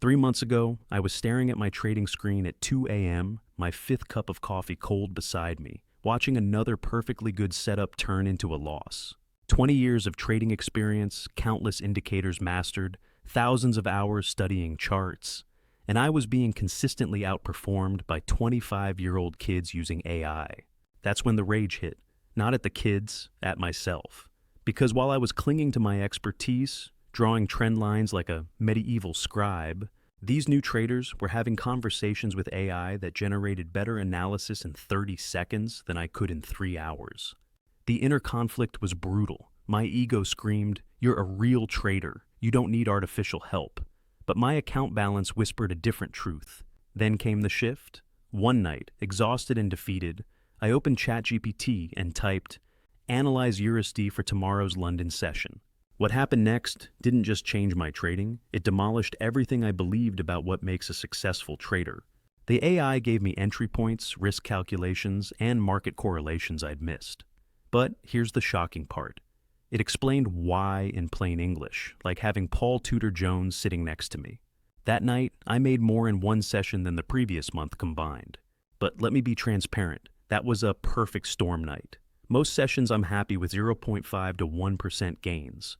3 months ago, I was staring at my trading screen at 2 a.m., my fifth cup of coffee cold beside me, watching another perfectly good setup turn into a loss. 20 years of trading experience, countless indicators mastered, thousands of hours studying charts, and I was being consistently outperformed by 25-year-old kids using AI. That's when the rage hit, not at the kids, at myself. Because while I was clinging to my expertise, drawing trend lines like a medieval scribe, these new traders were having conversations with AI that generated better analysis in 30 seconds than I could in 3 hours. The inner conflict was brutal. My ego screamed, "You're a real trader. You don't need artificial help." But my account balance whispered a different truth. Then came the shift. One night, exhausted and defeated, I opened ChatGPT and typed, "Analyze USD for tomorrow's London session." What happened next didn't just change my trading, it demolished everything I believed about what makes a successful trader. The AI gave me entry points, risk calculations, and market correlations I'd missed. But here's the shocking part. It explained why in plain English, like having Paul Tudor Jones sitting next to me. That night, I made more in one session than the previous month combined. But let me be transparent, that was a perfect storm night. Most sessions I'm happy with 0.5 to 1% gains.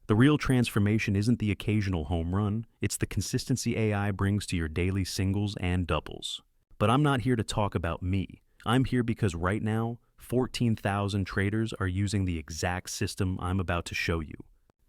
The real transformation isn't the occasional home run, it's the consistency AI brings to your daily singles and doubles. But I'm not here to talk about me. I'm here because right now, 14,000 traders are using the exact system I'm about to show you.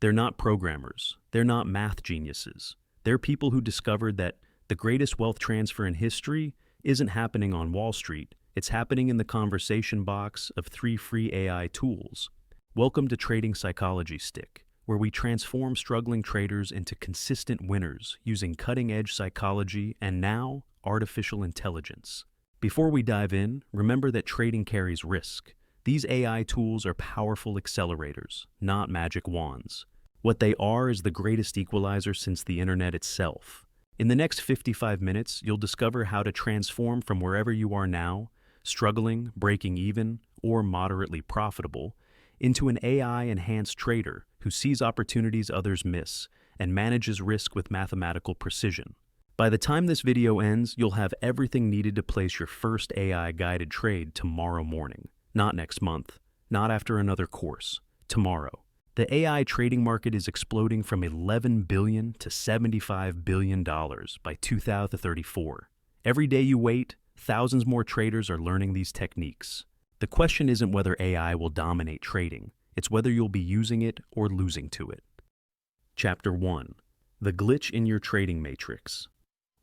They're not programmers. They're not math geniuses. They're people who discovered that the greatest wealth transfer in history isn't happening on Wall Street. It's happening in the conversation box of 3 free AI tools. Welcome to Trading Psychology Stick, where we transform struggling traders into consistent winners using cutting-edge psychology and now artificial intelligence. Before we dive in, remember that trading carries risk. These AI tools are powerful accelerators, not magic wands. What they are is the greatest equalizer since the internet itself. In the next 55 minutes, you'll discover how to transform from wherever you are now, struggling, breaking even, or moderately profitable, into an AI-enhanced trader who sees opportunities others miss and manages risk with mathematical precision. By the time this video ends, you'll have everything needed to place your first AI-guided trade tomorrow morning. Not next month, not after another course, tomorrow. The AI trading market is exploding from $11 billion to $75 billion by 2034. Every day you wait, thousands more traders are learning these techniques. The question isn't whether AI will dominate trading, it's whether you'll be using it or losing to it. Chapter 1. The glitch in your trading matrix.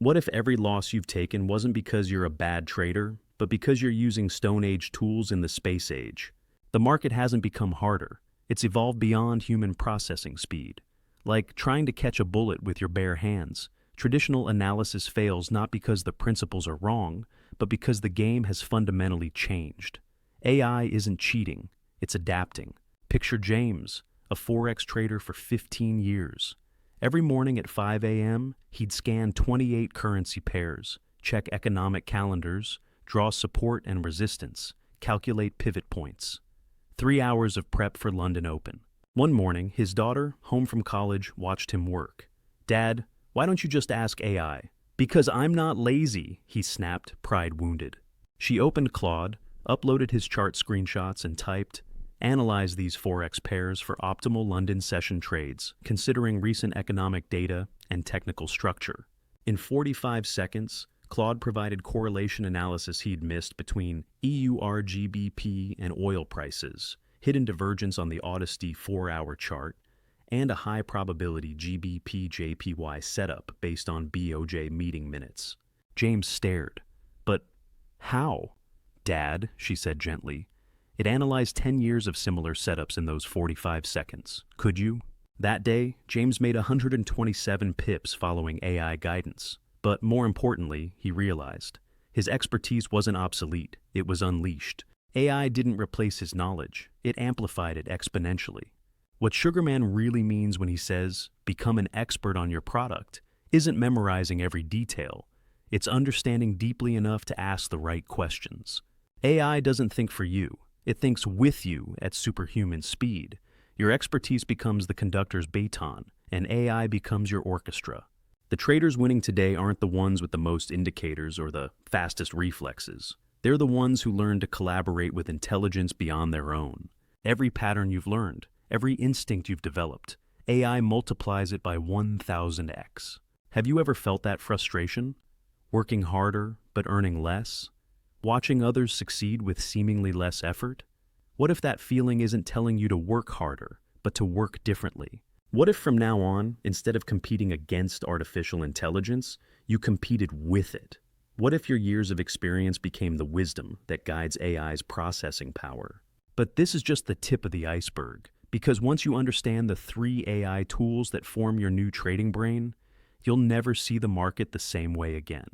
What if every loss you've taken wasn't because you're a bad trader, but because you're using Stone Age tools in the space age? The market hasn't become harder. It's evolved beyond human processing speed. Like trying to catch a bullet with your bare hands, traditional analysis fails not because the principles are wrong, but because the game has fundamentally changed. AI isn't cheating, it's adapting. Picture James, a Forex trader for 15 years. Every morning at 5 a.m., he'd scan 28 currency pairs, check economic calendars, draw support and resistance, calculate pivot points. 3 hours of prep for London Open. One morning, his daughter, home from college, watched him work. "Dad, why don't you just ask AI?" "Because I'm not lazy," he snapped, pride wounded. She opened Claude, uploaded his chart screenshots and typed, "Analyze these Forex pairs for optimal London session trades, considering recent economic data and technical structure." In 45 seconds, Claude provided correlation analysis he'd missed between EUR/GBP and oil prices, hidden divergence on the Odyssey 4-hour chart, and a high-probability GBP-JPY setup based on BOJ meeting minutes. James stared. "But how?" "Dad," she said gently. "It analyzed 10 years of similar setups in those 45 seconds. Could you?" That day, James made 127 pips following AI guidance. But more importantly, he realized, his expertise wasn't obsolete, it was unleashed. AI didn't replace his knowledge, it amplified it exponentially. What Sugarman really means when he says, "become an expert on your product," isn't memorizing every detail. It's understanding deeply enough to ask the right questions. AI doesn't think for you. It thinks with you at superhuman speed. Your expertise becomes the conductor's baton, and AI becomes your orchestra. The traders winning today aren't the ones with the most indicators or the fastest reflexes. They're the ones who learn to collaborate with intelligence beyond their own. Every pattern you've learned, every instinct you've developed, AI multiplies it by 1000x. Have you ever felt that frustration? Working harder, but earning less? Watching others succeed with seemingly less effort? What if that feeling isn't telling you to work harder, but to work differently? What if from now on, instead of competing against artificial intelligence, you competed with it? What if your years of experience became the wisdom that guides AI's processing power? But this is just the tip of the iceberg, because once you understand the 3 AI tools that form your new trading brain, you'll never see the market the same way again.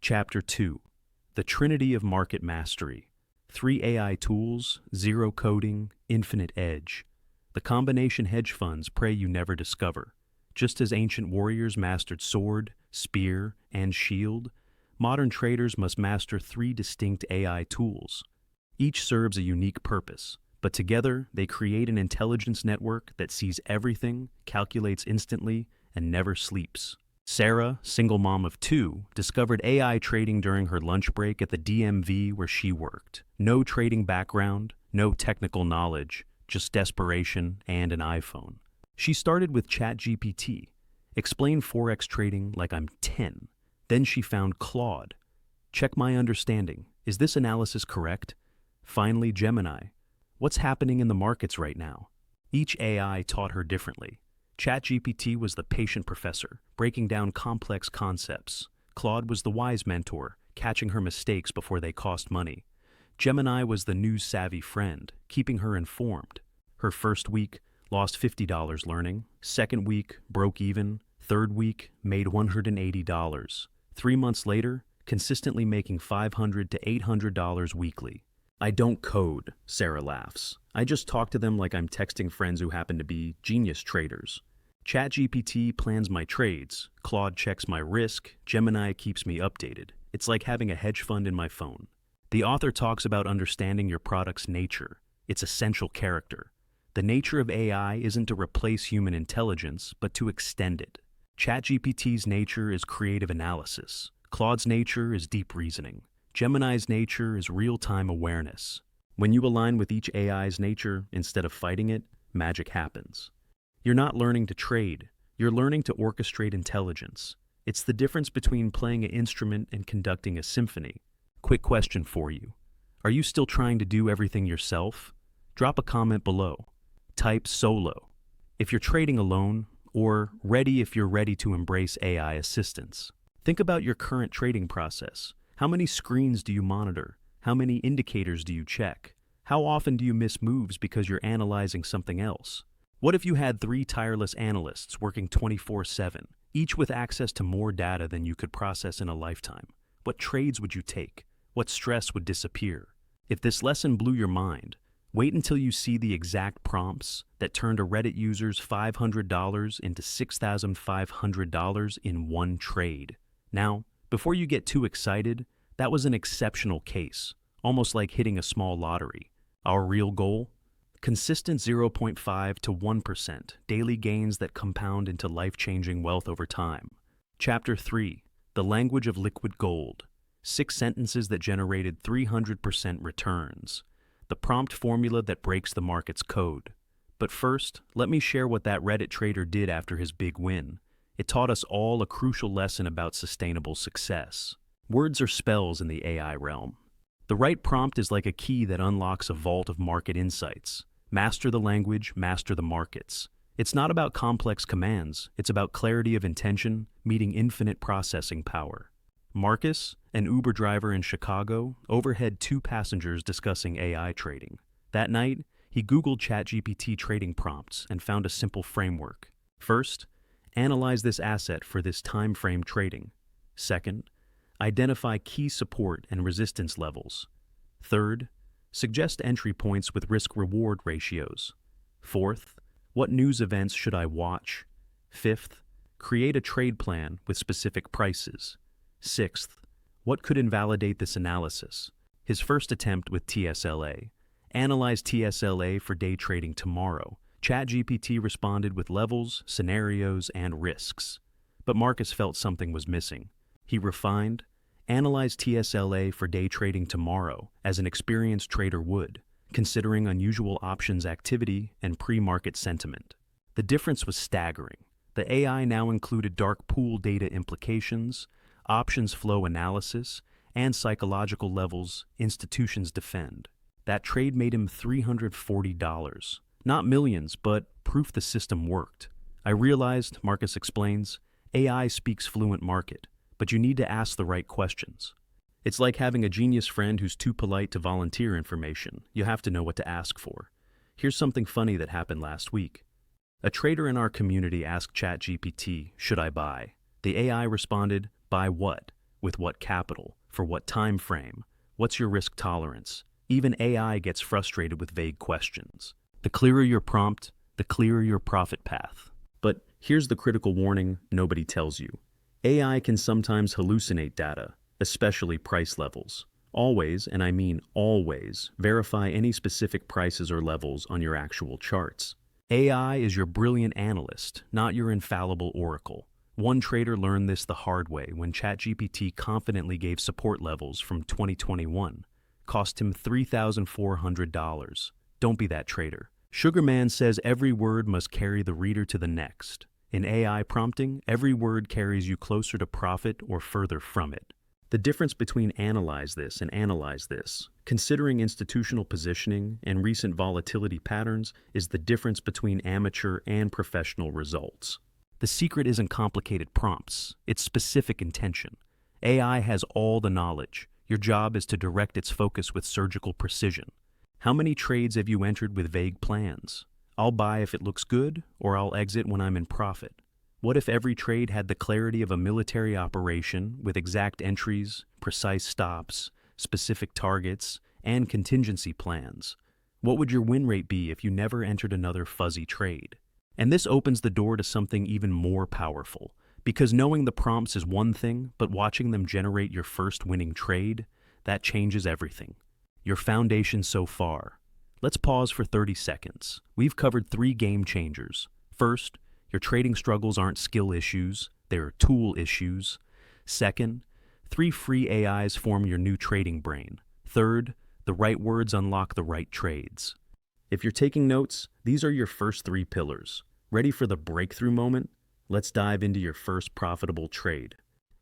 Chapter 2. The Trinity of Market Mastery. 3 AI tools, zero coding, infinite edge. The combination hedge funds pray you never discover. Just as ancient warriors mastered sword, spear, and shield, modern traders must master 3 distinct AI tools. Each serves a unique purpose, but together they create an intelligence network that sees everything, calculates instantly, and never sleeps. Sarah, single mom of 2, discovered AI trading during her lunch break at the DMV where she worked. No trading background, no technical knowledge, just desperation and an iPhone. She started with ChatGPT, explained Forex trading like I'm 10. Then she found Claude. Check my understanding. Is this analysis correct? Finally, Gemini. What's happening in the markets right now? Each AI taught her differently. ChatGPT was the patient professor, breaking down complex concepts. Claude was the wise mentor, catching her mistakes before they cost money. Gemini was the news-savvy friend, keeping her informed. Her first week, lost $50 learning. Second week, broke even. Third week, made $180. 3 months later, consistently making $500 to $800 weekly. I don't code, Sarah laughs. I just talk to them like I'm texting friends who happen to be genius traders. ChatGPT plans my trades, Claude checks my risk, Gemini keeps me updated. It's like having a hedge fund in my phone. The author talks about understanding your product's nature, its essential character. The nature of AI isn't to replace human intelligence, but to extend it. ChatGPT's nature is creative analysis. Claude's nature is deep reasoning. Gemini's nature is real-time awareness. When you align with each AI's nature instead of fighting it, magic happens. You're not learning to trade, you're learning to orchestrate intelligence. It's the difference between playing an instrument and conducting a symphony. Quick question for you. Are you still trying to do everything yourself? Drop a comment below. Type solo if you're trading alone, or ready if you're ready to embrace AI assistance. Think about your current trading process. How many screens do you monitor? How many indicators do you check? How often do you miss moves because you're analyzing something else? What if you had 3 tireless analysts working 24/7, each with access to more data than you could process in a lifetime? What trades would you take? What stress would disappear? If this lesson blew your mind, wait until you see the exact prompts that turned a Reddit user's $500 into $6,500 in one trade. Now, before you get too excited, that was an exceptional case, almost like hitting a small lottery. Our real goal? Consistent 0.5 to 1% daily gains that compound into life-changing wealth over time. Chapter 3. The Language of Liquid Gold. 6 sentences that generated 300% returns. The prompt formula that breaks the market's code. But first, let me share what that Reddit trader did after his big win. It taught us all a crucial lesson about sustainable success. Words are spells in the AI realm. The right prompt is like a key that unlocks a vault of market insights. Master the language, master the markets. It's not about complex commands, it's about clarity of intention, meeting infinite processing power. Marcus, an Uber driver in Chicago, overheard 2 passengers discussing AI trading. That night, he Googled ChatGPT trading prompts and found a simple framework. First, analyze this asset for this time frame trading. Second, identify key support and resistance levels. Third, suggest entry points with risk-reward ratios. Fourth, what news events should I watch? Fifth, create a trade plan with specific prices. Sixth, what could invalidate this analysis? His first attempt with TSLA. Analyze TSLA for day trading tomorrow. ChatGPT responded with levels, scenarios, and risks. but Marcus felt something was missing. He refined, analyzed TSLA for day trading tomorrow as an experienced trader would, considering unusual options activity and pre-market sentiment. The difference was staggering. The AI now included dark pool data implications, options flow analysis, and psychological levels institutions defend. That trade made him $340. Not millions, but proof the system worked. I realized, Marcus explains, AI speaks fluent market, but you need to ask the right questions. It's like having a genius friend who's too polite to volunteer information. You have to know what to ask for. Here's something funny that happened last week. A trader in our community asked ChatGPT, "Should I buy?" The AI responded, "Buy what? With what capital? For what time frame? What's your risk tolerance?" Even AI gets frustrated with vague questions. The clearer your prompt, the clearer your profit path. But here's the critical warning nobody tells you. AI can sometimes hallucinate data, especially price levels. Always, and I mean always, verify any specific prices or levels on your actual charts. AI is your brilliant analyst, not your infallible oracle. One trader learned this the hard way when ChatGPT confidently gave support levels from 2021. Cost him $3,400. Don't be that trader. Sugarman says every word must carry the reader to the next. In AI prompting, every word carries you closer to profit or further from it. The difference between analyze this and analyze this, considering institutional positioning and recent volatility patterns, is the difference between amateur and professional results. The secret isn't complicated prompts, it's specific intention. AI has all the knowledge. Your job is to direct its focus with surgical precision. How many trades have you entered with vague plans? I'll buy if it looks good, or I'll exit when I'm in profit. What if every trade had the clarity of a military operation with exact entries, precise stops, specific targets, and contingency plans? What would your win rate be if you never entered another fuzzy trade? And this opens the door to something even more powerful, because knowing the prompts is one thing, but watching them generate your first winning trade, that changes everything. Your foundation so far. Let's pause for 30 seconds. We've covered 3 game changers. First, your trading struggles aren't skill issues, they're tool issues. Second, 3 free AIs form your new trading brain. Third, the right words unlock the right trades. If you're taking notes, these are your first 3 pillars. Ready for the breakthrough moment? Let's dive into your first profitable trade.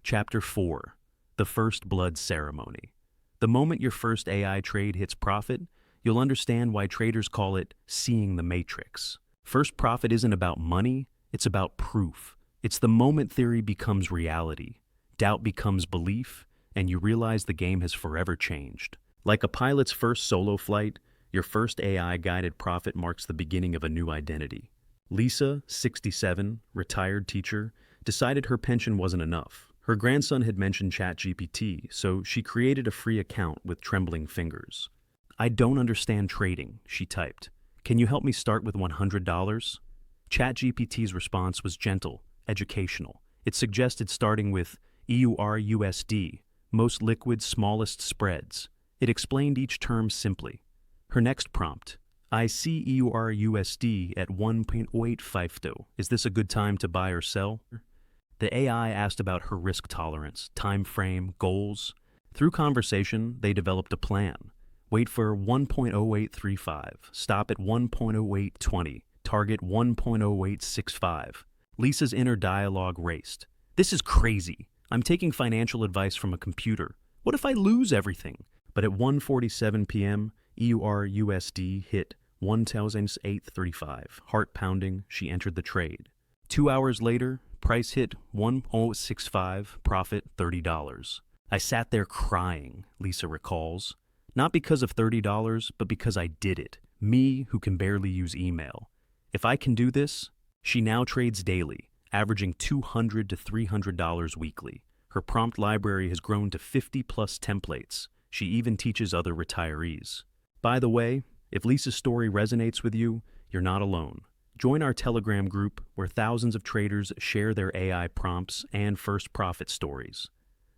Chapter 4, The First Blood Ceremony. The moment your first AI trade hits profit, you'll understand why traders call it seeing the matrix. First profit isn't about money, it's about proof. It's the moment theory becomes reality, doubt becomes belief, and you realize the game has forever changed. Like a pilot's first solo flight, your first AI-guided profit marks the beginning of a new identity. Lisa, 67, retired teacher, decided her pension wasn't enough. Her grandson had mentioned ChatGPT, so she created a free account with trembling fingers. "I don't understand trading," she typed. "Can you help me start with $100? ChatGPT's response was gentle, educational. It suggested starting with EUR/USD, most liquid, smallest spreads. It explained each term simply. Her next prompt, "I see EUR/USD at 1.0852. Is this a good time to buy or sell?" The AI asked about her risk tolerance, time frame, goals. Through conversation, they developed a plan. Wait for 1.0835, stop at 1.0820, target 1.0865. Lisa's inner dialogue raced. "This is crazy. I'm taking financial advice from a computer. What if I lose everything?" But at 1:47 p.m., EUR/USD hit 1,835. Heart pounding, she entered the trade. 2 hours later, price hit 1.065, profit $30. "I sat there crying," Lisa recalls. "Not because of $30, but because I did it. Me, who can barely use email. If I can do this," she now trades daily, averaging $200 to $300 weekly. Her prompt library has grown to 50-plus templates. She even teaches other retirees. By the way, if Lisa's story resonates with you, you're not alone. Join our Telegram group where thousands of traders share their AI prompts and first profit stories.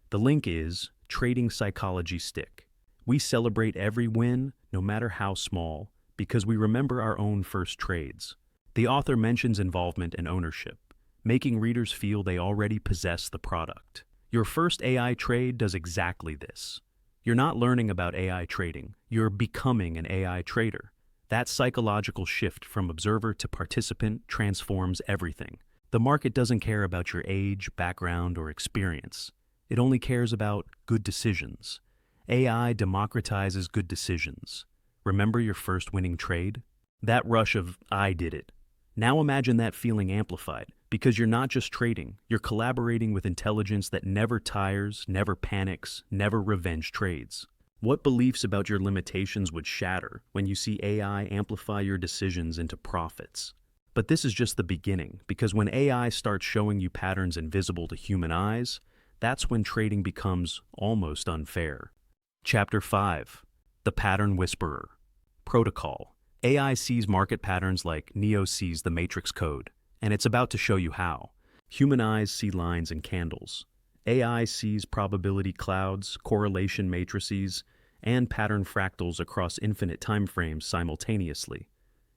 The link is Trading Psychology Stick. We celebrate every win, no matter how small, because we remember our own first trades. The author mentions involvement and ownership. making readers feel they already possess the product. Your first AI trade does exactly this. You're not learning about AI trading, you're becoming an AI trader. That psychological shift from observer to participant transforms everything. The market doesn't care about your age, background, or experience. It only cares about good decisions. AI democratizes good decisions. Remember your first winning trade? That rush of, I did it. Now imagine that feeling amplified, because you're not just trading, you're collaborating with intelligence that never tires, never panics, never revenge trades. What beliefs about your limitations would shatter when you see AI amplify your decisions into profits? But this is just the beginning, because when AI starts showing you patterns invisible to human eyes, that's when trading becomes almost unfair. Chapter 5. The Pattern Whisperer. Protocol. AI sees market patterns like Neo sees the matrix code, and it's about to show you how. Human eyes see lines and candles. AI sees probability clouds, correlation matrices, and pattern fractals across infinite timeframes simultaneously.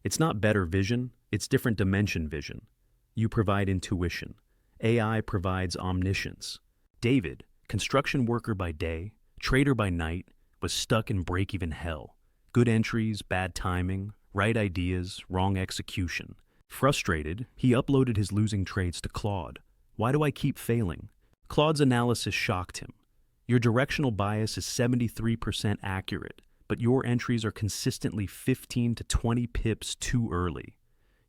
It's not better vision, it's different dimension vision. You provide intuition. AI provides omniscience. David, construction worker by day, trader by night, was stuck in break-even hell. Good entries, bad timing, right ideas, wrong execution. Frustrated, he uploaded his losing trades to Claude. Why do I keep failing? Claude's analysis shocked him. Your directional bias is 73% accurate, but your entries are consistently 15 to 20 pips too early.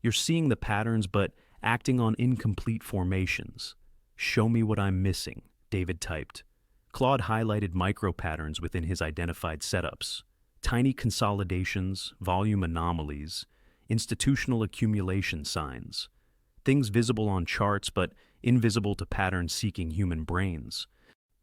You're seeing the patterns but acting on incomplete formations. Show me what I'm missing, David typed. Claude highlighted micro-patterns within his identified setups. Tiny consolidations, volume anomalies, institutional accumulation signs. Things visible on charts but invisible to pattern-seeking human brains.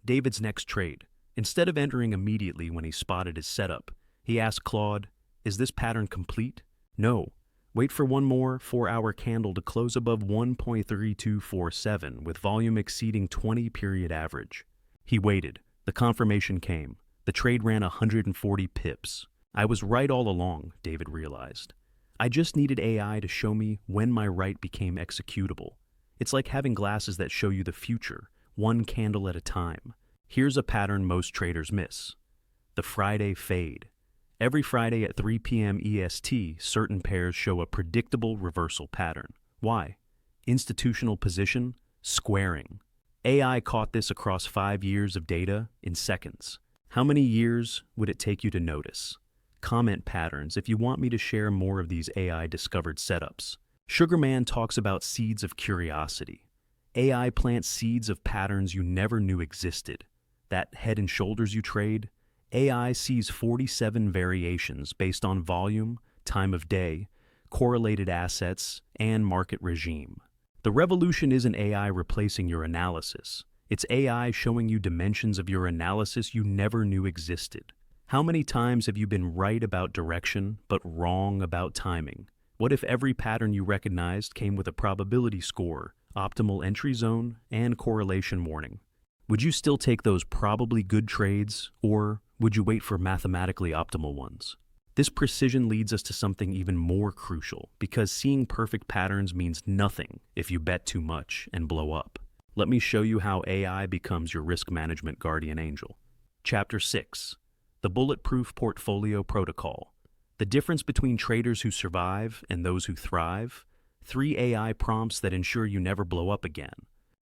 David's next trade. Instead of entering immediately when he spotted his setup, he asked Claude, "Is this pattern complete?" "No. Wait for one more 4-hour candle to close above 1.3247 with volume exceeding 20 period average." He waited. The confirmation came. The trade ran 140 pips. I was right all along, David realized. I just needed AI to show me when my right became executable. It's like having glasses that show you the future, one candle at a time. Here's a pattern most traders miss. The Friday fade. Every Friday at 3 p.m. EST, certain pairs show a predictable reversal pattern. Why? Institutional position, squaring. AI caught this across 5 years of data in seconds. How many years would it take you to notice? Comment patterns if you want me to share more of these AI-discovered setups. Sugarman talks about seeds of curiosity. AI plants seeds of patterns you never knew existed. That head and shoulders you trade, AI sees 47 variations based on volume, time of day, correlated assets, and market regime. The revolution isn't AI replacing your analysis. It's AI showing you dimensions of your analysis you never knew existed. How many times have you been right about direction, but wrong about timing? What if every pattern you recognized came with a probability score, optimal entry zone, and correlation warning? Would you still take those probably good trades, or would you wait for mathematically optimal ones? This precision leads us to something even more crucial, because seeing perfect patterns means nothing if you bet too much and blow up. Let me show you how AI becomes your risk management guardian angel. Chapter 6. The Bulletproof Portfolio Protocol. The difference between traders who survive and those who thrive. 3 AI prompts that ensure you never blow up again.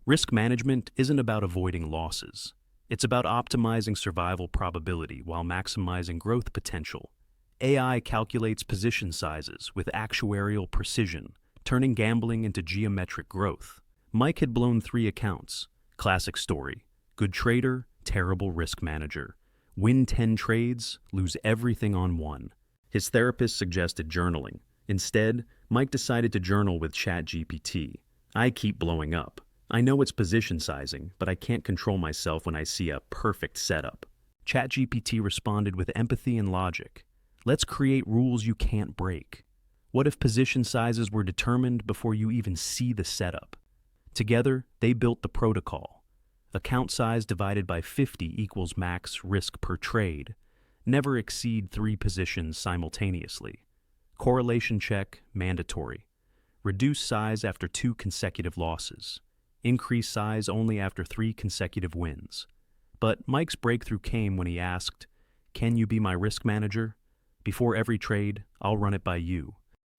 Risk management isn't about avoiding losses. It's about optimizing survival probability while maximizing growth potential. AI calculates position sizes with actuarial precision, turning gambling into geometric growth. Mike had blown 3 accounts. Classic story. Good trader, terrible risk manager. Win 10 trades, lose everything on 1. His therapist suggested journaling. Instead, Mike decided to journal with ChatGPT. I keep blowing up. I know it's position sizing, but I can't control myself when I see a perfect setup. ChatGPT responded with empathy and logic. Let's create rules you can't break. What if position sizes were determined before you even see the setup? Together, they built the protocol. Account size divided by 50 equals max risk per trade. Never exceed 3 positions simultaneously. Correlation check, mandatory. Reduce size after 2 consecutive losses. Increase size only after 3 consecutive wins. But Mike's breakthrough came when he asked, "Can you be my risk manager? Before every trade, I'll run it by you."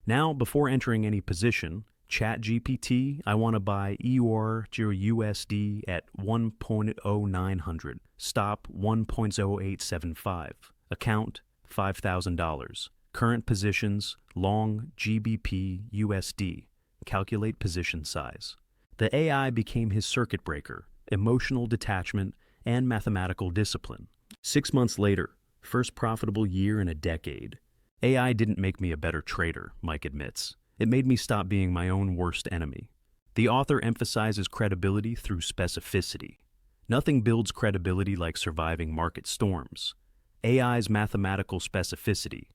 Now, before entering any position, ChatGPT, I want to buy EUR/USD at 1.0900, stop 1.0875, account $5,000, current positions, long GBP USD, calculate position size. The AI became his circuit breaker, emotional detachment, and mathematical discipline. 6 months later, first profitable year in a decade. AI didn't make me a better trader, Mike admits. It made me stop being my own worst enemy. The author emphasizes credibility through specificity. Nothing builds credibility like surviving market storms. AI's mathematical specificity,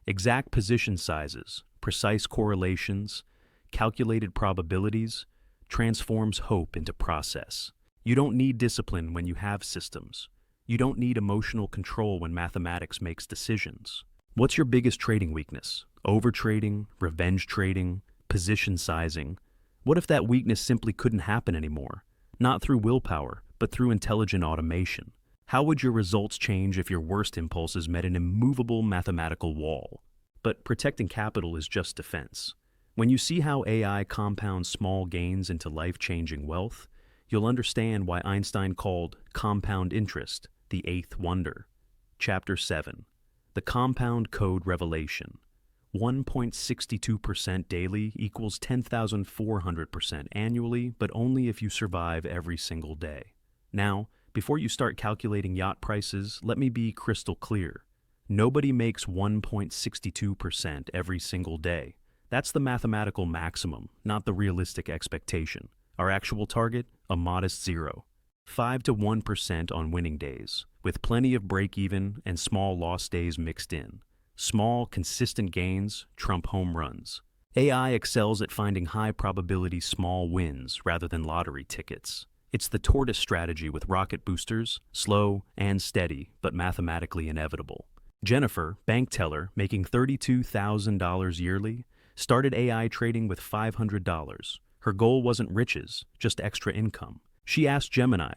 exact position sizes, precise correlations, calculated probabilities, transforms hope into process. You don't need discipline when you have systems. You don't need emotional control when mathematics makes decisions. What's your biggest trading weakness? Overtrading, revenge trading, position sizing? What if that weakness simply couldn't happen anymore? Not through willpower, but through intelligent automation. How would your results change if your worst impulses met an immovable mathematical wall? But protecting capital is just defense. When you see how AI compounds small gains into life-changing wealth, you'll understand why Einstein called compound interest the eighth wonder. Chapter 7. The Compound Code Revelation. 1.62% daily equals 10,400% annually, but only if you survive every single day. Now, before you start calculating yacht prices, let me be crystal clear. Nobody makes 1.62% every single day. That's the mathematical maximum, not the realistic expectation. Our actual target? A modest 0. 5 to 1% on winning days, with plenty of break-even and small loss days mixed in. Small, consistent gains trump home runs. AI excels at finding high-probability small wins rather than lottery tickets. It's the tortoise strategy with rocket boosters, slow and steady, but mathematically inevitable. Jennifer, bank teller, making $32,000 yearly, started AI trading with $500. Her goal wasn't riches, just extra income. She asked Gemini,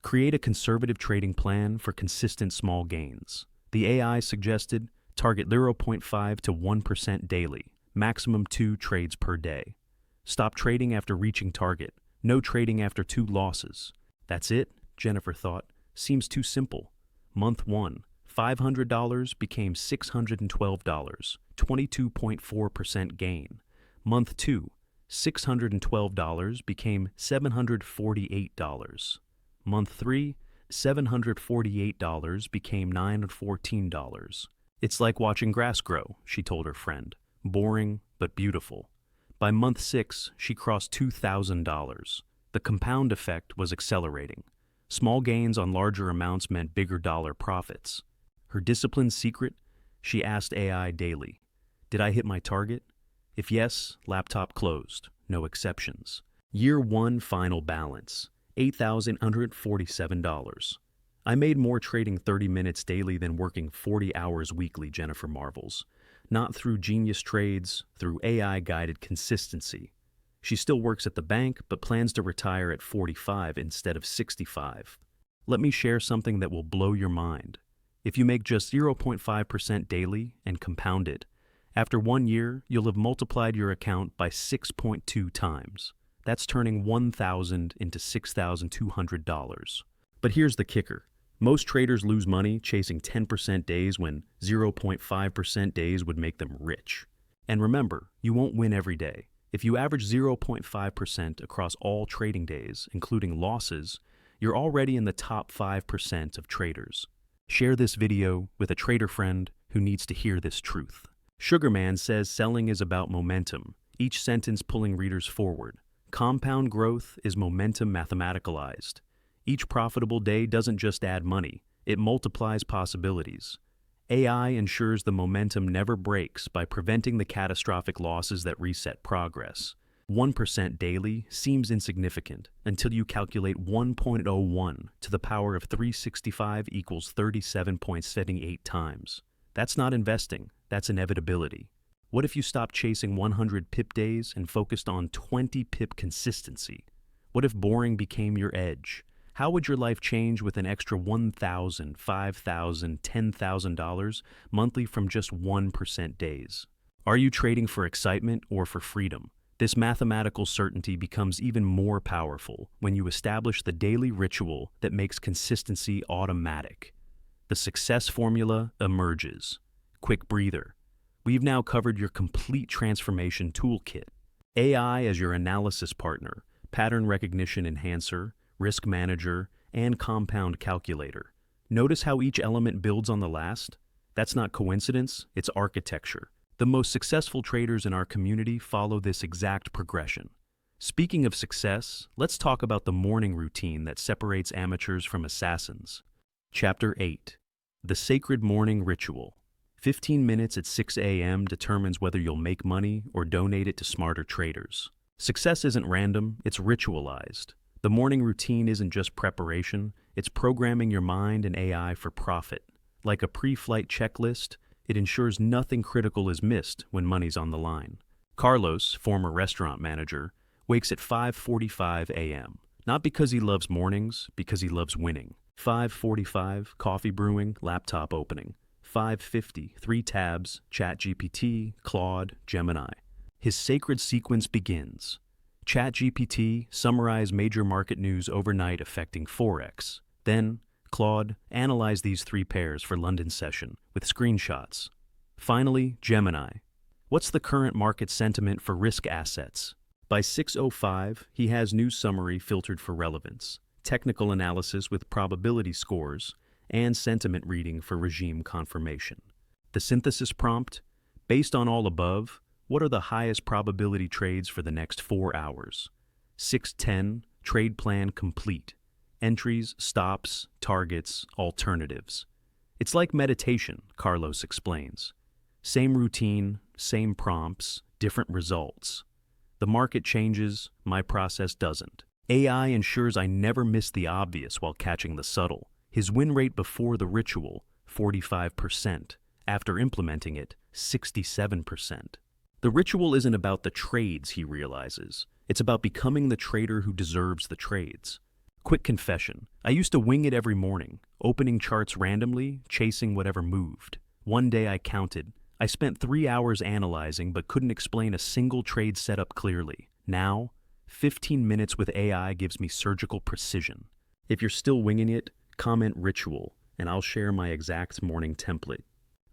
create a conservative trading plan for consistent small gains. The AI suggested target 0.5 to 1% daily, maximum 2 trades per day. Stop trading after reaching target. No trading after 2 losses. That's it, Jennifer thought. Seems too simple. Month 1, $500 became $612, 22.4% gain. Month 2, $612 became $748. Month 3, $748 became $914. It's like watching grass grow, she told her friend. Boring, but beautiful. By month 6, she crossed $2,000. The compound effect was accelerating. Small gains on larger amounts meant bigger dollar profits. Her discipline's secret? She asked AI daily. Did I hit my target? If yes, laptop closed. No exceptions. Year 1 final balance, $8,147. I made more trading 30 minutes daily than working 40 hours weekly, Jennifer marvels. Not through genius trades, through AI-guided consistency. She still works at the bank, but plans to retire at 45 instead of 65. Let me share something that will blow your mind. If you make just 0.5% daily and compound it, after 1 year, you'll have multiplied your account by 6.2 times. That's turning $1,000 into $6,200. But here's the kicker. Most traders lose money chasing 10% days when 0.5% days would make them rich. And remember, you won't win every day. If you average 0.5% across all trading days, including losses, you're already in the top 5% of traders. Share this video with a trader friend who needs to hear this truth. Sugarman says selling is about momentum, each sentence pulling readers forward. Compound growth is momentum mathematicalized. Each profitable day doesn't just add money, it multiplies possibilities. AI ensures the momentum never breaks by preventing the catastrophic losses that reset progress. 1% daily seems insignificant until you calculate 1.01 to the power of 365 equals 37.78 times. That's not investing, that's inevitability. What if you stopped chasing 100 pip days and focused on 20 pip consistency? What if boring became your edge? How would your life change with an extra $1,000, $5,000, $10,000 monthly from just 1% days? Are you trading for excitement or for freedom? This mathematical certainty becomes even more powerful when you establish the daily ritual that makes consistency automatic. The success formula emerges. Quick breather. We've now covered your complete transformation toolkit. AI as your analysis partner, pattern recognition enhancer, risk manager, and compound calculator. Notice how each element builds on the last? That's not coincidence, it's architecture. The most successful traders in our community follow this exact progression. Speaking of success, let's talk about the morning routine that separates amateurs from assassins. Chapter 8. The Sacred Morning Ritual. 15 minutes at 6 a.m. determines whether you'll make money or donate it to smarter traders. Success isn't random, it's ritualized. The morning routine isn't just preparation, it's programming your mind and AI for profit. Like a pre-flight checklist, it ensures nothing critical is missed when money's on the line. Carlos, former restaurant manager, wakes at 5:45 a.m. Not because he loves mornings, because he loves winning. 5:45, coffee brewing, laptop opening. 5:50, 3 tabs, ChatGPT, Claude, Gemini. His sacred sequence begins. ChatGPT, summarize major market news overnight affecting Forex. Then, Claude, analyze these 3 pairs for London session with screenshots. Finally, Gemini. What's the current market sentiment for risk assets? By 6:05, he has news summary filtered for relevance, technical analysis with probability scores, and sentiment reading for regime confirmation. The synthesis prompt, based on all above, what are the highest probability trades for the next 4 hours? 6:10, trade plan complete. Entries, stops, targets, alternatives. It's like meditation, Carlos explains. Same routine, same prompts, different results. The market changes, my process doesn't. AI ensures I never miss the obvious while catching the subtle. His win rate before the ritual, 45%. After implementing it, 67%. The ritual isn't about the trades, he realizes. It's about becoming the trader who deserves the trades. Quick confession, I used to wing it every morning, opening charts randomly, chasing whatever moved. One day I counted. I spent 3 hours analyzing but couldn't explain a single trade setup clearly. Now, 15 minutes with AI gives me surgical precision. If you're still winging it, comment ritual, and I'll share my exact morning template.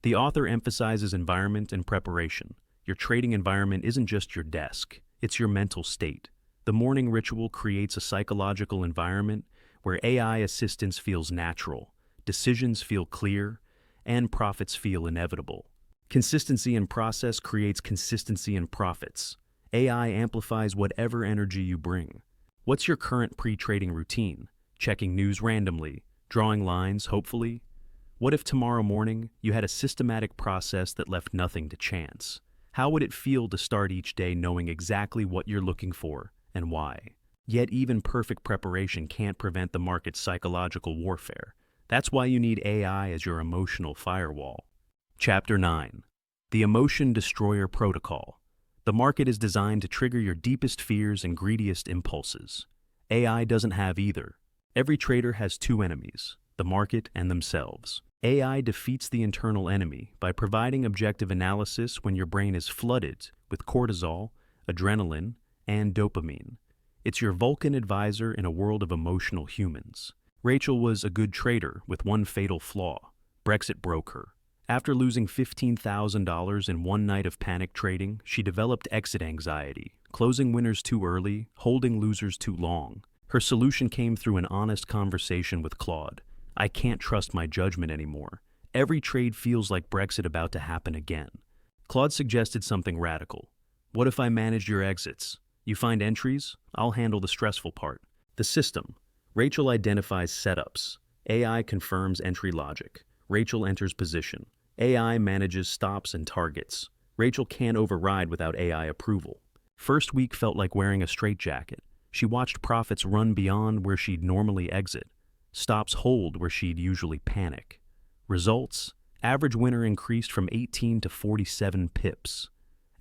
The author emphasizes environment and preparation. Your trading environment isn't just your desk, it's your mental state. The morning ritual creates a psychological environment where AI assistance feels natural, decisions feel clear, and profits feel inevitable. Consistency in process creates consistency in profits. AI amplifies whatever energy you bring. What's your current pre-trading routine? Checking news randomly, drawing lines, hopefully? What if tomorrow morning you had a systematic process that left nothing to chance? How would it feel to start each day knowing exactly what you're looking for and why? Yet even perfect preparation can't prevent the market's psychological warfare. That's why you need AI as your emotional firewall. Chapter 9. The Emotion Destroyer Protocol. The market is designed to trigger your deepest fears and greediest impulses. AI doesn't have either. Every trader has 2 enemies, the market and themselves. AI defeats the internal enemy by providing objective analysis when your brain is flooded with cortisol, adrenaline, and dopamine. It's your Vulcan advisor in a world of emotional humans. Rachel was a good trader with one fatal flaw. Brexit broke her. After losing $15,000 in one night of panic trading, she developed exit anxiety, closing winners too early, holding losers too long. Her solution came through an honest conversation with Claude. I can't trust my judgment anymore. Every trade feels like Brexit about to happen again. Claude suggested something radical. What if I managed your exits? You find entries, I'll handle the stressful part. The system. Rachel identifies setups. AI confirms entry logic. Rachel enters position. AI manages stops and targets. Rachel can't override without AI approval. First week felt like wearing a straitjacket. She watched profits run beyond where she'd normally exit. Stops hold where she'd usually panic. Results? Average winner increased from 18 to 47 pips.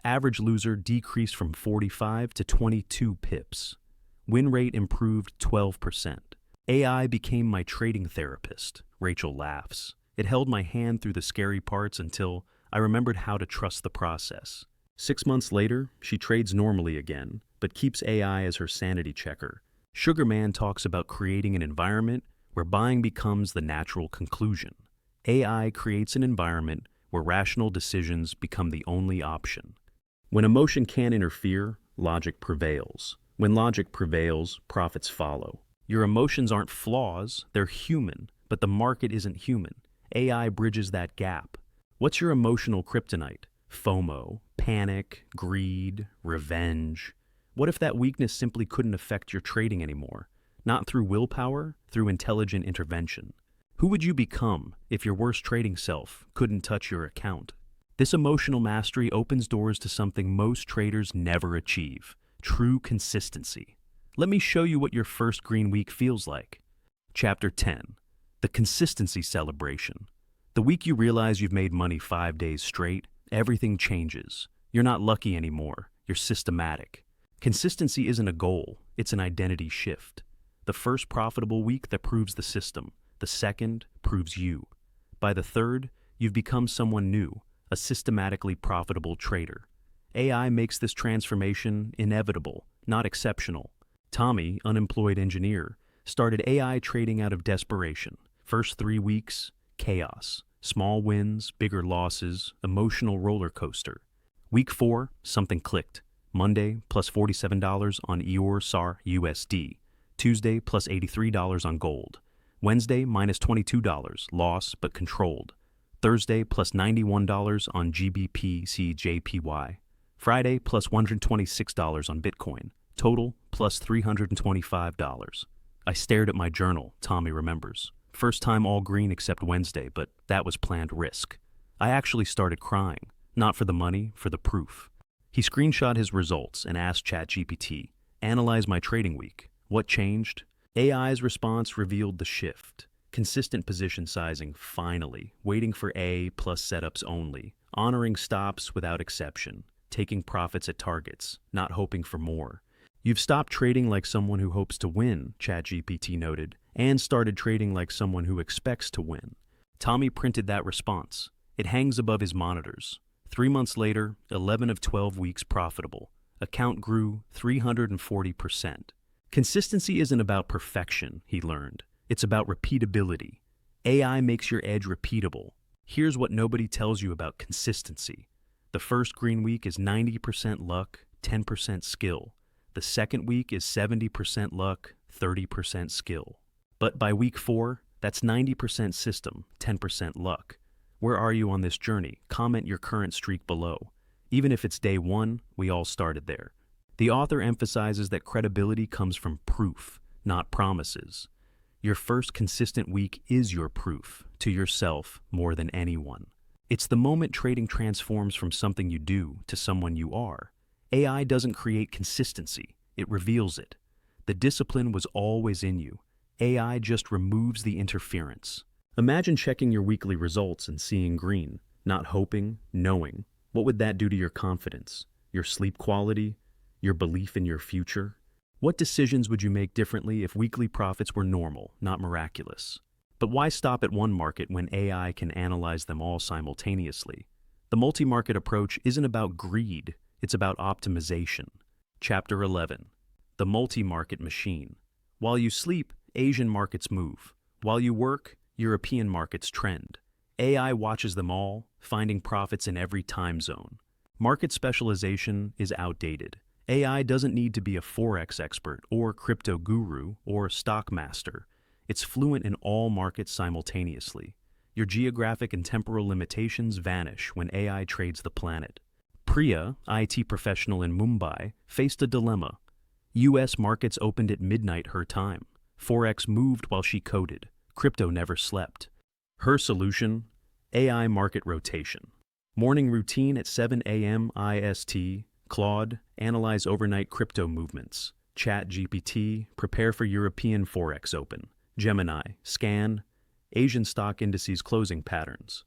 Average loser decreased from 45 to 22 pips. Win rate improved 12%. AI became my trading therapist, Rachel laughs. It held my hand through the scary parts until I remembered how to trust the process. 6 months later, she trades normally again, but keeps AI as her sanity checker. Sugarman talks about creating an environment where buying becomes the natural conclusion. AI creates an environment where rational decisions become the only option. When emotion can't interfere, logic prevails. When logic prevails, profits follow. Your emotions aren't flaws, they're human, but the market isn't human. AI bridges that gap. What's your emotional kryptonite? FOMO, panic, greed, revenge. What if that weakness simply couldn't affect your trading anymore? Not through willpower, through intelligent intervention. Who would you become if your worst trading self couldn't touch your account? This emotional mastery opens doors to something most traders never achieve: true consistency. Let me show you what your first green week feels like. Chapter 10. The Consistency Celebration. The week you realize you've made money 5 days straight, everything changes. You're not lucky anymore, you're systematic. Consistency isn't a goal, it's an identity shift. The first profitable week that proves the system, the second proves you. By the third, you've become someone new, a systematically profitable trader. AI makes this transformation inevitable, not exceptional. Tommy, unemployed engineer, started AI trading out of desperation. First 3 weeks, chaos. Small wins, bigger losses, emotional roller coaster. Week 4, something clicked. Monday, plus $47 on EUR/SAR USD. Tuesday, plus $83 on gold. Wednesday, minus $22, loss but controlled. Thursday, plus $91 on GBP CJPY. Friday, plus $126 on Bitcoin. Total, plus $325. I stared at my journal, Tommy remembers. First time all green except Wednesday, but that was planned risk. I actually started crying, not for the money, for the proof. He screenshot his results and asked ChatGPT, "Analyze my trading week. What changed?" AI's response revealed the shift. Consistent position sizing, finally. Waiting for A plus setups only. Honoring stops without exception. Taking profits at targets, not hoping for more. You've stopped trading like someone who hopes to win, ChatGPT noted, and started trading like someone who expects to win. Tommy printed that response. It hangs above his monitors. 3 months later, 11 of 12 weeks profitable. Account grew 340%. Consistency isn't about perfection, he learned. It's about repeatability. AI makes your edge repeatable. Here's what nobody tells you about consistency. The first green week is 90% luck, 10% skill. The second week is 70% luck, 30% skill. But by week 4, that's 90% system, 10% luck. Where are you on this journey? Comment your current streak below. Even if it's day 1, we all started there. The author emphasizes that credibility comes from proof, not promises. Your first consistent week is your proof, to yourself more than anyone. It's the moment trading transforms from something you do to someone you are. AI doesn't create consistency, it reveals it. The discipline was always in you. AI just removes the interference. Imagine checking your weekly results and seeing green, not hoping, knowing. What would that do to your confidence, your sleep quality, your belief in your future? What decisions would you make differently if weekly profits were normal, not miraculous? But why stop at one market when AI can analyze them all simultaneously? The multi-market approach isn't about greed, it's about optimization. Chapter 11. The Multi-Market Machine. While you sleep, Asian markets move. While you work, European markets trend. AI watches them all, finding profits in every time zone. Market specialization is outdated. AI doesn't need to be a Forex expert or crypto guru or stock master. It's fluent in all markets simultaneously. Your geographic and temporal limitations vanish when AI trades the planet. Priya, IT professional in Mumbai, faced a dilemma. US markets opened at midnight her time. Forex moved while she coded. Crypto never slept. Her solution? AI market rotation. Morning routine at 7 a.m. IST. Claude, analyze overnight crypto movements. ChatGPT, prepare for European Forex open. Gemini, scan Asian stock indices closing patterns.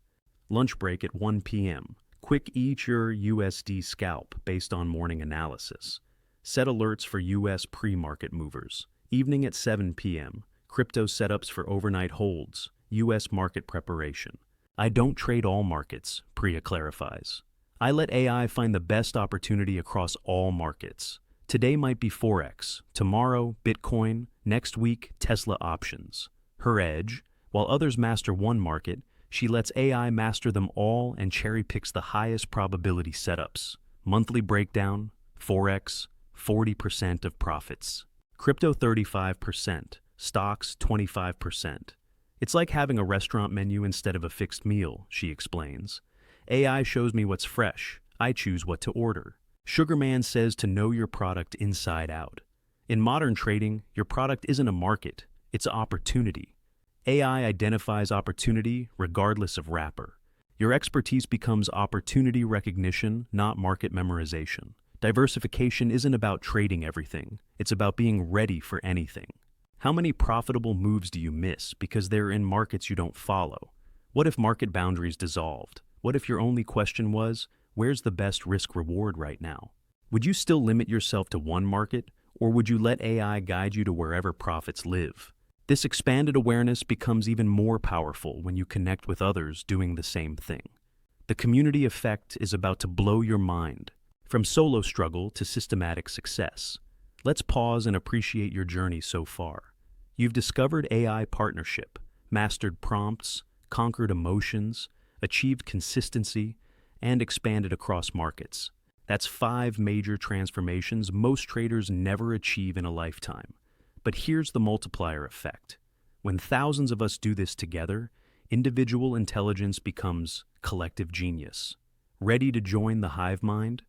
Lunch break at 1 p.m. Quick Eat Your USD Scalp based on morning analysis. Set alerts for US pre-market movers. Evening at 7 p.m. Crypto setups for overnight holds. US market preparation. I don't trade all markets, Priya clarifies. I let AI find the best opportunity across all markets. Today might be Forex, tomorrow Bitcoin, next week Tesla options. Her edge, while others master one market, she lets AI master them all and cherry picks the highest probability setups. Monthly breakdown, Forex, 40% of profits. Crypto 35%, stocks 25%. It's like having a restaurant menu instead of a fixed meal, she explains. AI shows me what's fresh. I choose what to order. Sugarman says to know your product inside out. In modern trading, your product isn't a market, it's an opportunity. AI identifies opportunity regardless of wrapper. Your expertise becomes opportunity recognition, not market memorization. Diversification isn't about trading everything, it's about being ready for anything. How many profitable moves do you miss because they're in markets you don't follow? What if market boundaries dissolved? What if your only question was, where's the best risk-reward right now? Would you still limit yourself to one market, or would you let AI guide you to wherever profits live? This expanded awareness becomes even more powerful when you connect with others doing the same thing. The community effect is about to blow your mind, from solo struggle to systematic success. Let's pause and appreciate your journey so far. You've discovered AI partnership, mastered prompts, conquered emotions, achieved consistency, and expanded across markets. That's 5 major transformations most traders never achieve in a lifetime. But here's the multiplier effect. When thousands of us do this together, individual intelligence becomes collective genius. Ready to join the hive mind?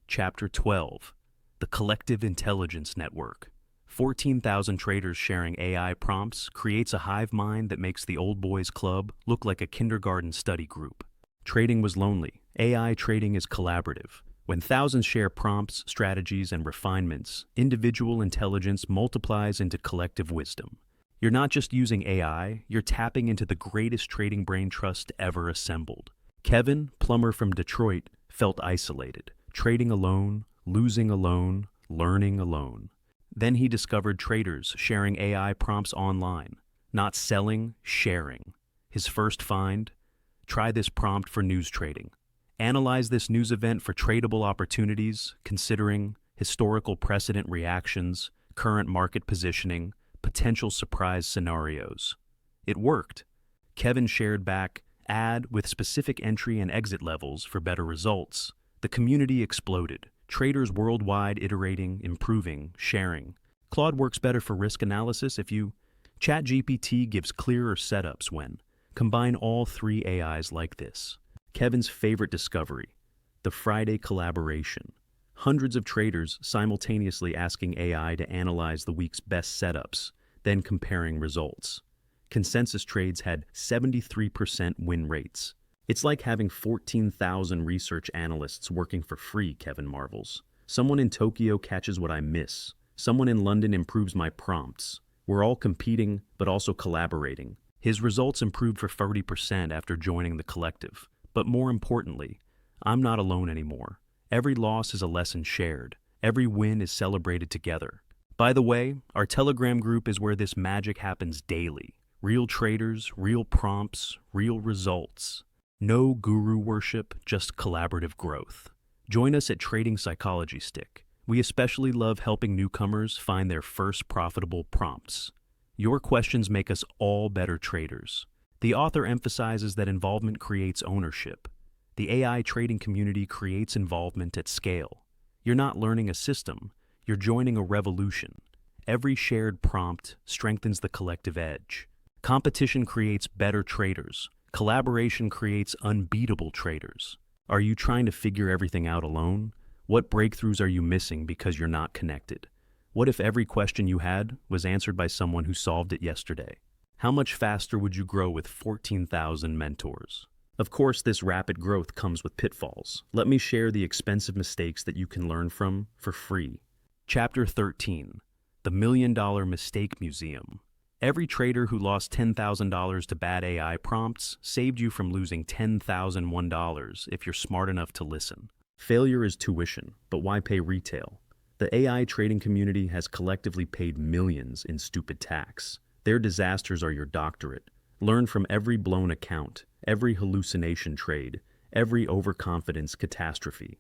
Chapter 12, The Collective Intelligence Network. 14,000 traders sharing AI prompts creates a hive mind that makes the old boys club look like a kindergarten study group. Trading was lonely. AI trading is collaborative. When thousands share prompts, strategies, and refinements, individual intelligence multiplies into collective wisdom. You're not just using AI, you're tapping into the greatest trading brain trust ever assembled. Kevin, plumber from Detroit, felt isolated, trading alone, losing alone, learning alone. Then he discovered traders sharing AI prompts online, not selling, sharing. His first find: try this prompt for news trading. Analyze this news event for tradable opportunities, considering historical precedent reactions, current market positioning, potential surprise scenarios. It worked. Kevin shared back, add with specific entry and exit levels for better results. The community exploded. Traders worldwide iterating, improving, sharing. Claude works better for risk analysis if you... ChatGPT gives clearer setups when. Combine all 3 AIs like this. Kevin's favorite discovery, the Friday collaboration. Hundreds of traders simultaneously asking AI to analyze the week's best setups, then comparing results. Consensus trades had 73% win rates. It's like having 14,000 research analysts working for free, Kevin marvels. Someone in Tokyo catches what I miss. Someone in London improves my prompts. We're all competing, but also collaborating. His results improved for 30% after joining the collective. But more importantly, I'm not alone anymore. Every loss is a lesson shared. Every win is celebrated together. By the way, our Telegram group is where this magic happens daily. Real traders, real prompts, real results. No guru worship, just collaborative growth. Join us at Trading Psychology Stick. We especially love helping newcomers find their first profitable prompts. Your questions make us all better traders. The author emphasizes that involvement creates ownership. The AI trading community creates involvement at scale. You're not learning a system, you're joining a revolution. Every shared prompt strengthens the collective edge. Competition creates better traders. Collaboration creates unbeatable traders. Are you trying to figure everything out alone? What breakthroughs are you missing because you're not connected? What if every question you had was answered by someone who solved it yesterday? How much faster would you grow with 14,000 mentors? Of course, this rapid growth comes with pitfalls. Let me share the expensive mistakes that you can learn from for free. Chapter 13, The $1 Million Mistake Museum. Every trader who lost $10,000 to bad AI prompts saved you from losing $10,001 if you're smart enough to listen. Failure is tuition, but why pay retail? The AI trading community has collectively paid millions in stupid tax. Their disasters are your doctorate. Learn from every blown account, every hallucination trade, every overconfidence catastrophe.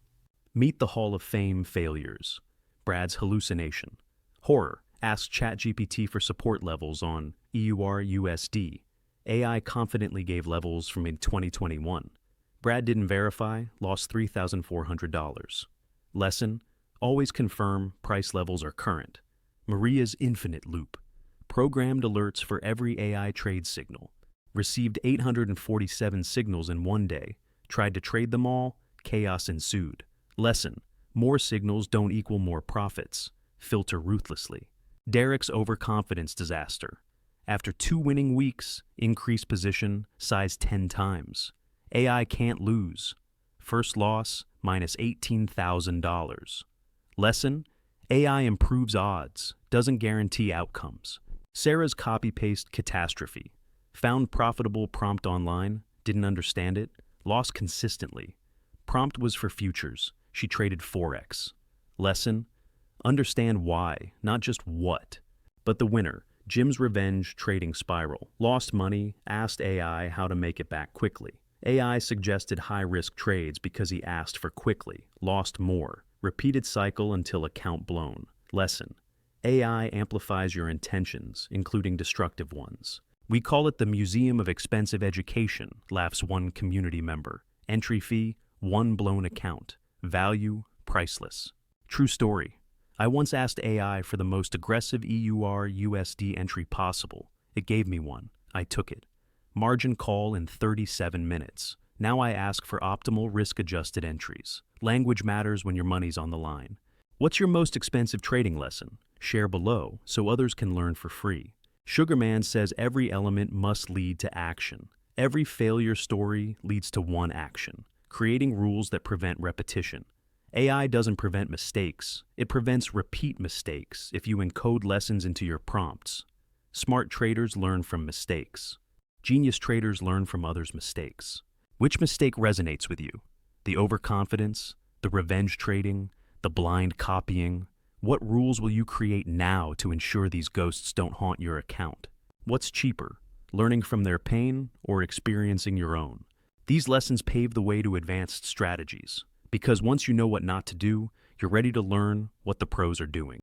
Meet the Hall of Fame failures. Brad's hallucination. Horror. Ask ChatGPT for support levels on EUR/USD. AI confidently gave levels from in 2021. Brad didn't verify, lost $3,400. Lesson: always confirm price levels are current. Maria's infinite loop. Programmed alerts for every AI trade signal. Received 847 signals in one day. Tried to trade them all, chaos ensued. Lesson: more signals don't equal more profits. Filter ruthlessly. Derek's overconfidence disaster. After 2 winning weeks, increased position, size 10 times. AI can't lose. First loss, minus $18,000. Lesson: AI improves odds, doesn't guarantee outcomes. Sarah's copy-paste catastrophe. Found profitable prompt online, didn't understand it, lost consistently. Prompt was for futures. She traded Forex. Lesson: understand why, not just what. But the winner, Jim's revenge trading spiral. Lost money, asked AI how to make it back quickly. AI suggested high-risk trades because he asked for quickly. Lost more. Repeated cycle until account blown. Lesson: AI amplifies your intentions, including destructive ones. We call it the Museum of Expensive Education, laughs one community member. Entry fee, 1 blown account. Value, priceless. True story. I once asked AI for the most aggressive EUR/USD entry possible. It gave me one. I took it. Margin call in 37 minutes. Now I ask for optimal risk-adjusted entries. Language matters when your money's on the line. What's your most expensive trading lesson? Share below so others can learn for free. Sugarman says every element must lead to action. Every failure story leads to one action, creating rules that prevent repetition. AI doesn't prevent mistakes, it prevents repeat mistakes if you encode lessons into your prompts. Smart traders learn from mistakes. Genius traders learn from others' mistakes. Which mistake resonates with you? The overconfidence, the revenge trading, the blind copying? What rules will you create now to ensure these ghosts don't haunt your account? What's cheaper, learning from their pain or experiencing your own? These lessons pave the way to advanced strategies. Because once you know what not to do, you're ready to learn what the pros are doing.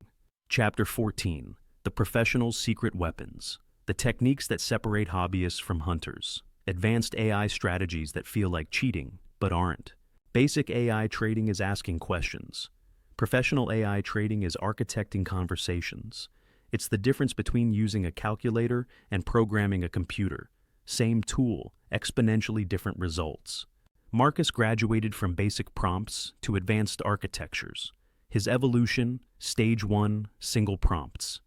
Chapter 14. The Professional's Secret Weapons. The techniques that separate hobbyists from hunters. Advanced AI strategies that feel like cheating, but aren't. Basic AI trading is asking questions. Professional AI trading is architecting conversations. It's the difference between using a calculator and programming a computer. Same tool, exponentially different results. Marcus graduated from basic prompts to advanced architectures. His evolution, stage 1, single prompts.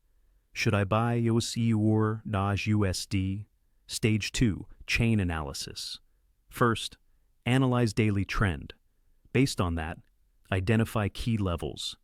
Should I buy EUR/USD? Stage 2, chain analysis. First, analyze daily trend. Based on that, identify key levels.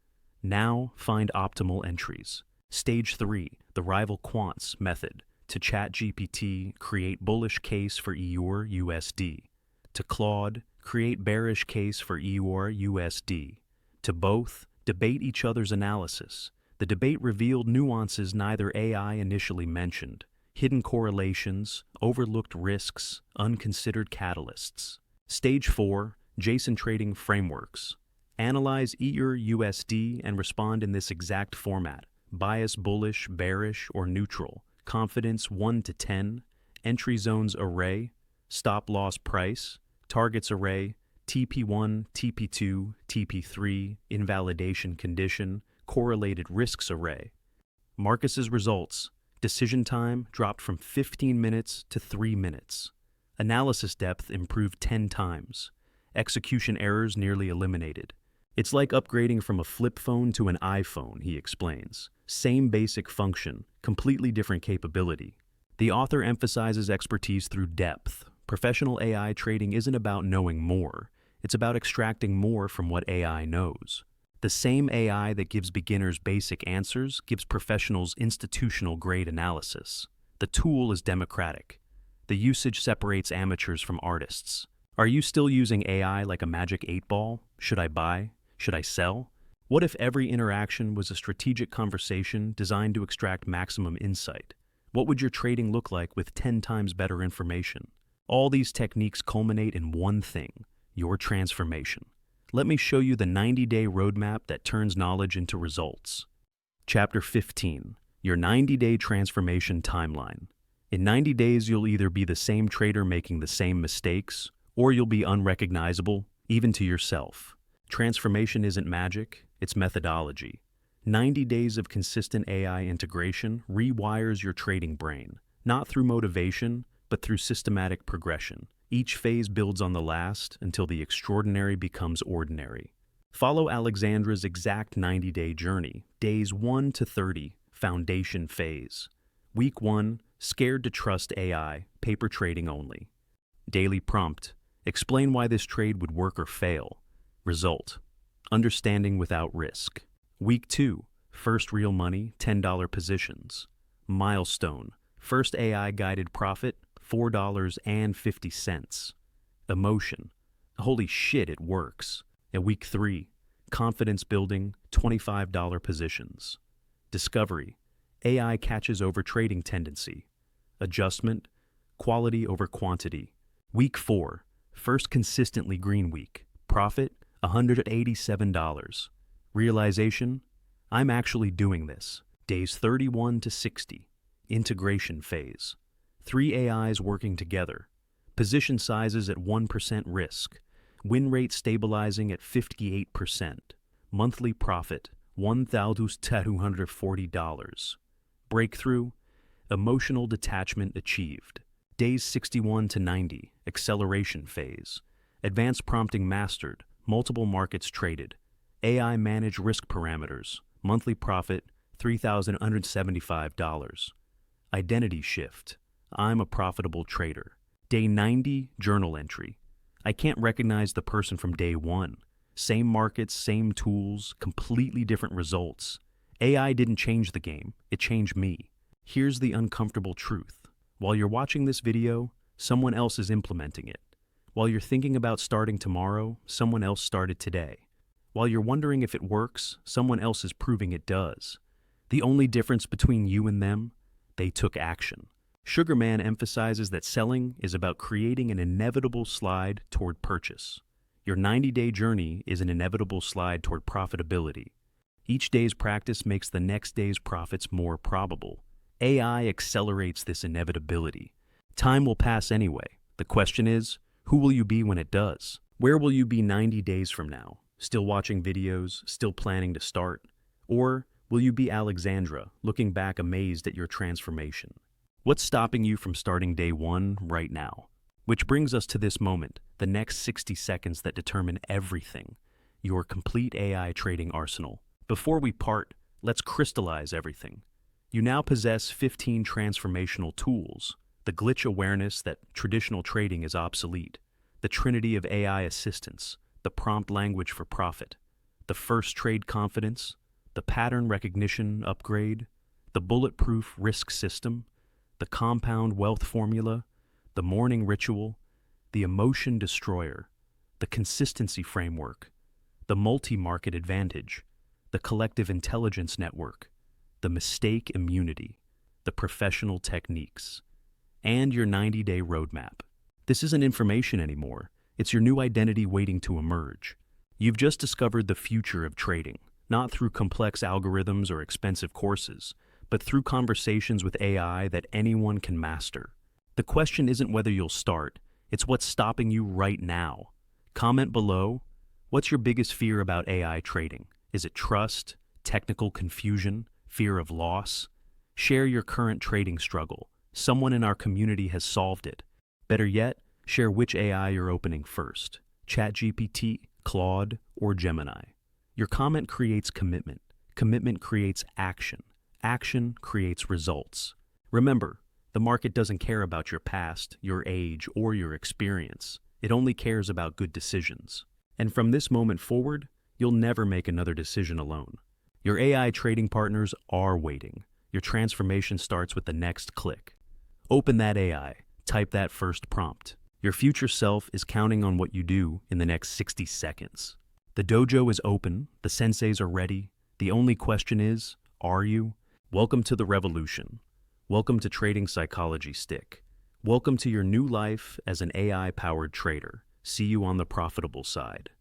Now, find optimal entries. Stage 3, the rival quants method. To ChatGPT, create bullish case for EUR/USD. To Claude, create bearish case for EUR/USD. To both, debate each other's analysis. The debate revealed nuances neither AI initially mentioned. Hidden correlations, overlooked risks, unconsidered catalysts. Stage 4, JSON trading frameworks. Analyze EUR/USD and respond in this exact format. Bias bullish, bearish, or neutral. Confidence 1 to 10. Entry zones array. Stop loss price. Targets array. TP1, TP2, TP3. Invalidation condition. Correlated risks array. Marcus's results. Decision time dropped from 15 minutes to 3 minutes. Analysis depth improved 10 times. Execution errors nearly eliminated. It's like upgrading from a flip phone to an iPhone, he explains. Same basic function, completely different capability. The author emphasizes expertise through depth. Professional AI trading isn't about knowing more. It's about extracting more from what AI knows. The same AI that gives beginners basic answers gives professionals institutional-grade analysis. The tool is democratic. The usage separates amateurs from artists. Are you still using AI like a magic 8-ball? Should I buy? Should I sell? What if every interaction was a strategic conversation designed to extract maximum insight? What would your trading look like with 10 times better information? All these techniques culminate in one thing: your transformation. Let me show you the 90-day roadmap that turns knowledge into results. Chapter 15. Your 90-day transformation timeline. In 90 days, you'll either be the same trader making the same mistakes, or you'll be unrecognizable, even to yourself. Transformation isn't magic, it's methodology. 90 days of consistent AI integration rewires your trading brain, not through motivation, but through systematic progression. Each phase builds on the last until the extraordinary becomes ordinary. Follow Alexandra's exact 90-day journey, days 1 to 30, foundation phase. Week 1, scared to trust AI, paper trading only. Daily prompt, explain why this trade would work or fail. Result, understanding without risk. Week 2, first real money, $10 positions. Milestone, first AI-guided profit, $4.50. Emotion, holy shit, it works. At week 3, confidence building, $25 positions. Discovery, AI catches over trading tendency. Adjustment, quality over quantity. Week 4, first consistently green week. Profit, $187. Realization, I'm actually doing this. Days 31 to 60. Integration phase. 3 AIs working together. Position sizes at 1% risk. Win rate stabilizing at 58%. Monthly profit, $1,240. Breakthrough, emotional detachment achieved. Days 61 to 90, acceleration phase. Advanced prompting mastered, multiple markets traded. AI manage risk parameters, monthly profit, $3,175. Identity shift, I'm a profitable trader. Day 90, journal entry. I can't recognize the person from day 1. Same markets, same tools, completely different results. AI didn't change the game, it changed me. Here's the uncomfortable truth. While you're watching this video, someone else is implementing it. While you're thinking about starting tomorrow, someone else started today. While you're wondering if it works, someone else is proving it does. The only difference between you and them, they took action. Sugarman emphasizes that selling is about creating an inevitable slide toward purchase. Your 90-day journey is an inevitable slide toward profitability. Each day's practice makes the next day's profits more probable. AI accelerates this inevitability. Time will pass anyway. The question is, who will you be when it does? Where will you be 90 days from now? Still watching videos, still planning to start? Or will you be Alexandra, looking back amazed at your transformation? What's stopping you from starting day 1 right now? Which brings us to this moment, the next 60 seconds that determine everything, your complete AI trading arsenal. Before we part, let's crystallize everything. You now possess 15 transformational tools, the glitch awareness that traditional trading is obsolete, the Trinity of AI assistance, the prompt language for profit, the first trade confidence, the pattern recognition upgrade, the bulletproof risk system, the compound wealth formula, the morning ritual, the emotion destroyer, the consistency framework, the multi-market advantage, the collective intelligence network, the mistake immunity, the professional techniques, and your 90-day roadmap. This isn't information anymore. It's your new identity waiting to emerge. You've just discovered the future of trading, not through complex algorithms or expensive courses, but through conversations with AI that anyone can master. The question isn't whether you'll start, it's what's stopping you right now. Comment below, what's your biggest fear about AI trading? Is it trust, technical confusion, fear of loss? Share your current trading struggle. Someone in our community has solved it. Better yet, share which AI you're opening first, ChatGPT, Claude, or Gemini. Your comment creates commitment. Commitment creates action. Action creates results. Remember, the market doesn't care about your past, your age, or your experience. It only cares about good decisions. And from this moment forward, you'll never make another decision alone. Your AI trading partners are waiting. Your transformation starts with the next click. Open that AI, type that first prompt. Your future self is counting on what you do in the next 60 seconds. The dojo is open, the senseis are ready. The only question is, are you? Welcome to the revolution. Welcome to Trading Psychology Stick. Welcome to your new life as an AI-powered trader. See you on the profitable side.